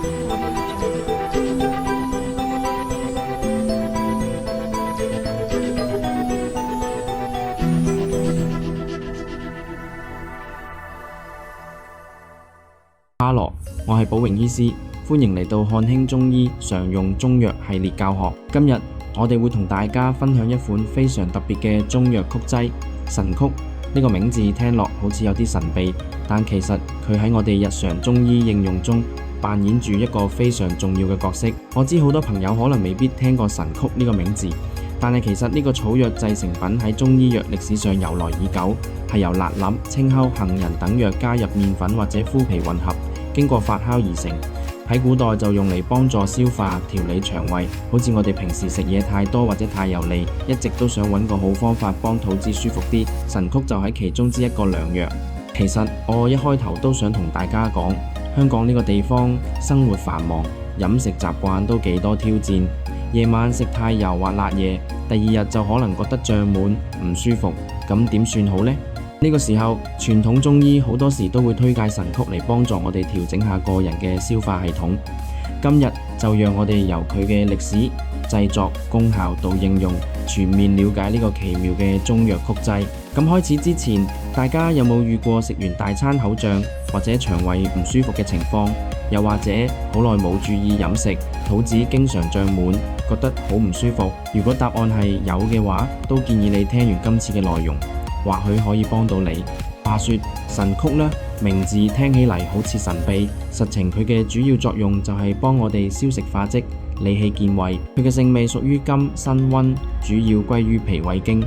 哈羅，我係寶榮醫師，歡迎嚟到漢興中醫常用中藥系列教學。今日我哋會同大家分享一款非常特別嘅中藥曲劑神曲。呢個名字聽落好似有啲神秘，但其實佢喺我哋日常中醫應用中扮演住一個非常重要嘅角色。我知好多朋友可能未必聽過神曲呢個名字，但係其實呢個草藥製成品喺中醫藥歷史上由來已久，係由辣欖、青蒿、杏仁等藥加入麵粉或者麩皮混合，經過發酵而成。喺古代就用嚟幫助消化、調理腸胃，好似我哋平時食嘢太多或者太油膩，一直都想揾個好方法幫肚子舒服啲，神曲就喺其中之一個良藥。其實我一開頭都想同大家講，香港呢個地方生活繁忙，飲食習慣都幾多挑戰，夜晚食太油或辣嘢，第二日就可能覺得脹滿唔舒服，咁點算好呢？呢個時候，傳統中醫好多時都會推介神曲嚟幫助我哋調整下個人嘅消化系統。今日就讓我哋由佢嘅歷史、製作、功效到應用，全面了解呢個奇妙嘅中藥曲劑。咁開始之前，大家有冇遇過食完大餐口脹或者腸胃唔舒服嘅情況？又或者好耐冇注意飲食，肚子經常脹滿，覺得好唔舒服？如果答案係有嘅話，都建議你聽完今次嘅內容，或許可以幫到你。話說神曲呢，名字聽起嚟好似神秘，實情佢嘅主要作用就係幫我哋消食化積、理氣健胃。佢嘅性味屬於甘辛溫，主要歸於脾胃經。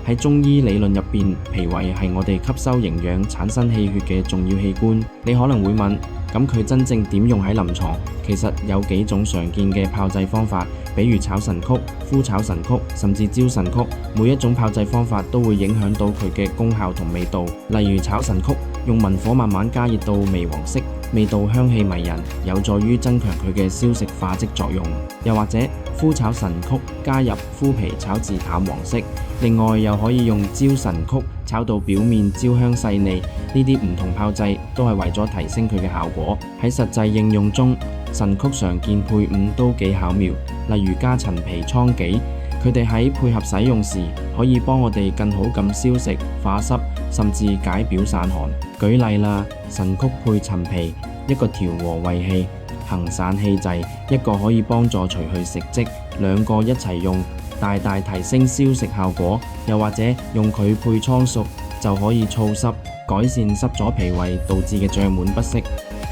喺中醫理論入邊，脾胃係我哋吸收營養、產生氣血嘅重要器官。你可能會問，咁佢真正點用喺臨床？其實有幾種常見嘅炮製方法，比如炒神曲、麩炒神曲，甚至焦神曲。每一種炮製方法都會影響到佢嘅功效同味道。例如炒神曲，用文火慢慢加熱到微黃色，味道香氣迷人，有助於增強佢嘅消食化積作用。又或者麩炒神曲，加入麩皮炒至淡黃色。另外又可以用焦神曲，炒到表面焦香細膩。呢啲唔同炮製都係為咗提升佢嘅效果。喺實際應用中，神曲常見配伍都幾巧妙，例如加陳皮、蒼杞，佢哋喺配合使用時，可以幫我哋更好咁消食、化濕，甚至解表散寒。舉例啦，神曲配陳皮，一個調和胃氣、行散氣滯，一個可以幫助除去食積，兩個一齊用，大大提升消食效果。又或者用佢配蒼朮，就可以燥濕，改善濕咗脾胃導致嘅脹滿不適。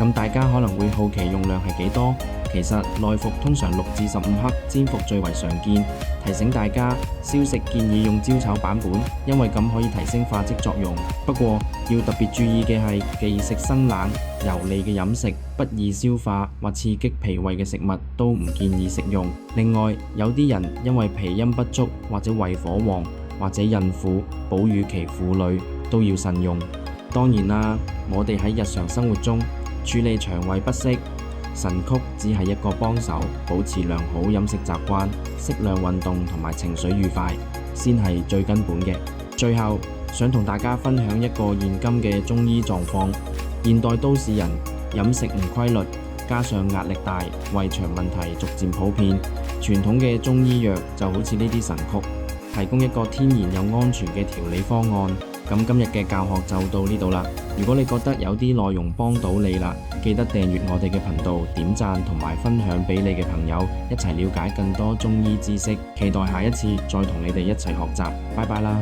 咁大家可能會好奇用量係幾多？其實內服通常6至15克，煎服最為常見。提醒大家，消食建議用焦炒版本，因為咁可以提升化積作用。不過要特別注意嘅係，忌食生冷、油膩嘅飲食，不易消化或刺激脾胃嘅食物都唔建議食用。另外，有啲人因為脾陰不足，或者胃火旺，或者孕婦、哺乳期婦女都要慎用。當然啦，我哋喺日常生活中處理腸胃不適，神曲只係一個幫手，保持良好飲食習慣、適量運動同埋情緒愉快，先係最根本嘅。最後想同大家分享一個現今嘅中醫狀況。現代都市人飲食唔規律，加上壓力大，胃腸問題逐漸普遍。傳統嘅中醫藥就好似呢啲神曲，提供一個天然又安全嘅調理方案。咁今日嘅教學就到呢度啦。如果你覺得有啲內容幫到你啦，記得訂閱我哋嘅頻道、點讚同埋分享俾你嘅朋友，一齊了解更多中醫知識。期待下一次再同你哋一齊學習。拜拜啦！